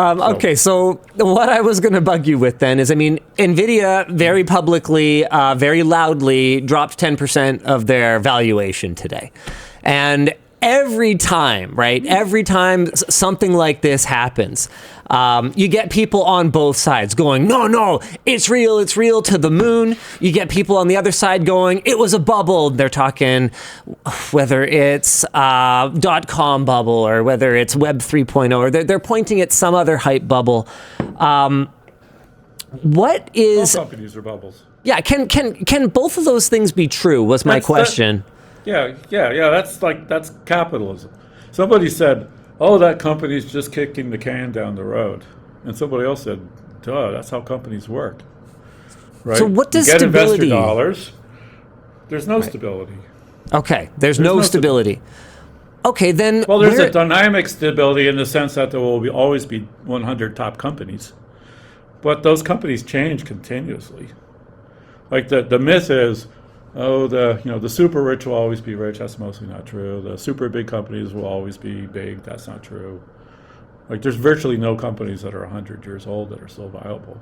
Okay, so what I was going to bug you with then is, I mean, NVIDIA very publicly, very loudly dropped 10% of their valuation today. And every time, right, every time something like this happens, you get people on both sides going, no, it's real to the moon. You get people on the other side going, it was a bubble. They're talking whether it's .com bubble or whether it's Web 3.0, or they're pointing at some other hype bubble. What is... All companies are bubbles. Yeah, can both of those things be true, was my question. Yeah, that's capitalism. Somebody said, oh, that company's just kicking the can down the road. And somebody else said, duh, that's how companies work. Right? So what does you get stability... investor dollars, there's no stability. Okay, there's no stability. Okay, then... Well, there's a dynamic stability in the sense that there will always be 100 top companies. But those companies change continuously. Like the myth is, the super rich will always be rich. That's mostly not true. The super big companies will always be big. That's not true. Like there's virtually no companies that are 100 years old that are still viable.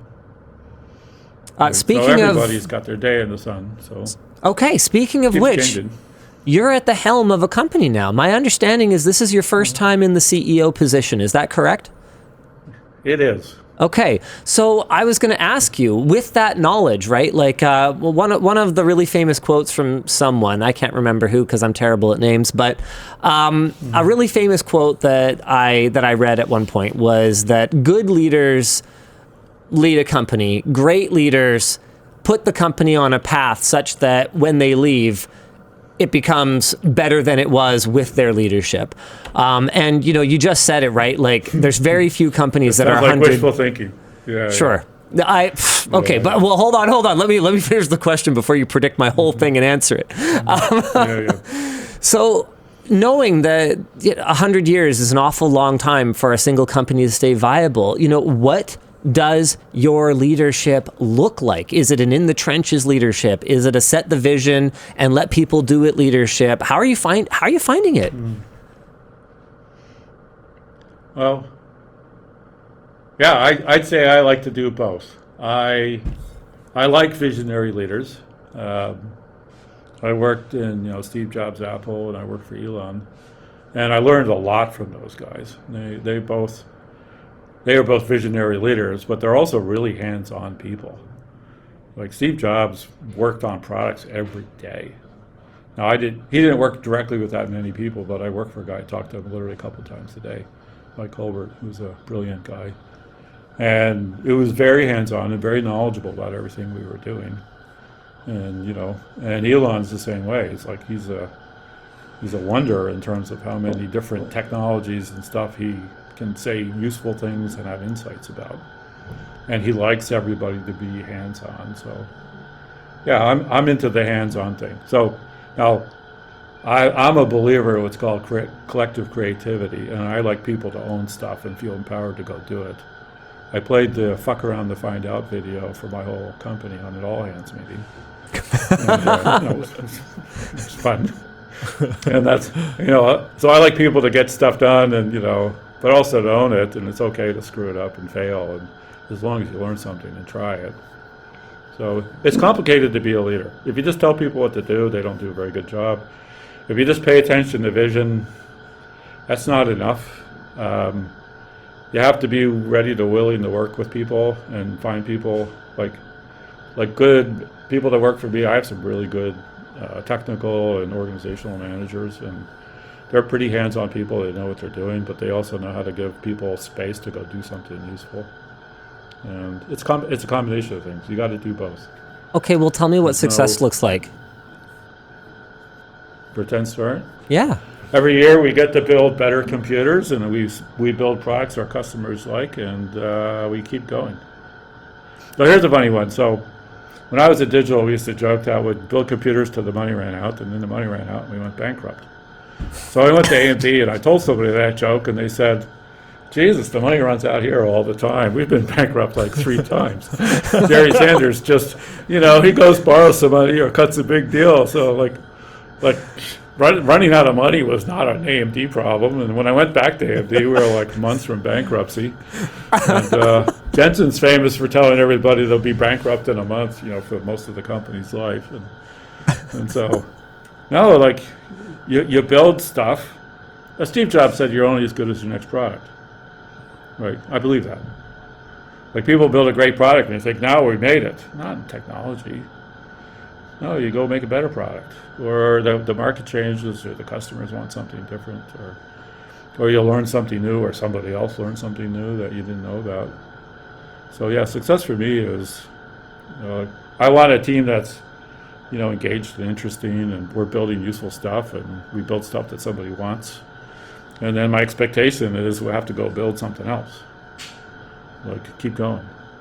Speaking so everybody's got their day in the sun. So okay, speaking of which, changing. You're at the helm of a company now. My understanding is this is your first time in the CEO position. Is that correct? It is. Okay, so I was going to ask you, with that knowledge, right? Like one of the really famous quotes from someone, I can't remember who because I'm terrible at names, but a really famous quote that I read at one point was that good leaders lead a company, great leaders put the company on a path such that when they leave, it becomes better than it was with their leadership. And, you just said it, right? Like, there's very few companies that are 100... like wishful thinking. Yeah. Sure. Yeah. But hold on. Let me finish the question before you predict my whole thing and answer it. So, knowing that 100 years is an awful long time for a single company to stay viable, what does your leadership look like? Is it an in the trenches leadership? Is it a set the vision and let people do it leadership? How are you finding it? Well, yeah, I'd say I like to do both. I like visionary leaders. I worked in Steve Jobs' Apple, and I worked for Elon, and I learned a lot from those guys. They are both visionary leaders, but they're also really hands-on people. Like Steve Jobs worked on products every day. Now he didn't work directly with that many people, but I worked for a guy, I talked to him literally a couple times a day, Mike Colbert, who's a brilliant guy. And it was very hands-on and very knowledgeable about everything we were doing. And and Elon's the same way. It's like he's a wonder in terms of how many different technologies and stuff he can say useful things and have insights about, and he likes everybody to be hands-on. So, yeah, I'm into the hands-on thing. So now, I'm a believer in what's called collective creativity, and I like people to own stuff and feel empowered to go do it. I played the "fuck around to find out" video for my whole company on an all-hands meeting. And, it's fun, and that's So I like people to get stuff done, and but also to own it, and it's okay to screw it up and fail, and as long as you learn something and try it. So it's complicated to be a leader. If you just tell people what to do, they don't do a very good job. If you just pay attention to vision, that's not enough. You have to be ready to willing to work with people and find people like good people that work for me. I have some really good technical and organizational managers, and they're pretty hands-on people. They know what they're doing, but they also know how to give people space to go do something useful. And it's a combination of things. You got to do both. Okay, well, tell me what success looks like. For Tenstorrent? Yeah. Every year we get to build better computers, and we build products our customers like, and we keep going. So here's a funny one. So when I was at Digital, we used to joke that we'd build computers till the money ran out, and then the money ran out, and we went bankrupt. So I went to A&P, and I told somebody that joke, and they said, Jesus, the money runs out here all the time. We've been bankrupt like 3 times. Jerry Sanders just, he goes borrows some money or cuts a big deal. So like running out of money was not an AMD problem. And when I went back to AMD, we were like months from bankruptcy. And Jensen's famous for telling everybody they'll be bankrupt in a month, for most of the company's life. And so, no, like, you build stuff. As Steve Jobs said, you're only as good as your next product. Right, I believe that. Like, people build a great product and they think, now we made it. Not in technology. No, you go make a better product. Or the market changes, or the customers want something different, or you'll learn something new, or somebody else learns something new that you didn't know about. So yeah, success for me is, I want a team that's, engaged and interesting, and we're building useful stuff, and we build stuff that somebody wants. And then my expectation is we have to go build something else. Like, keep going.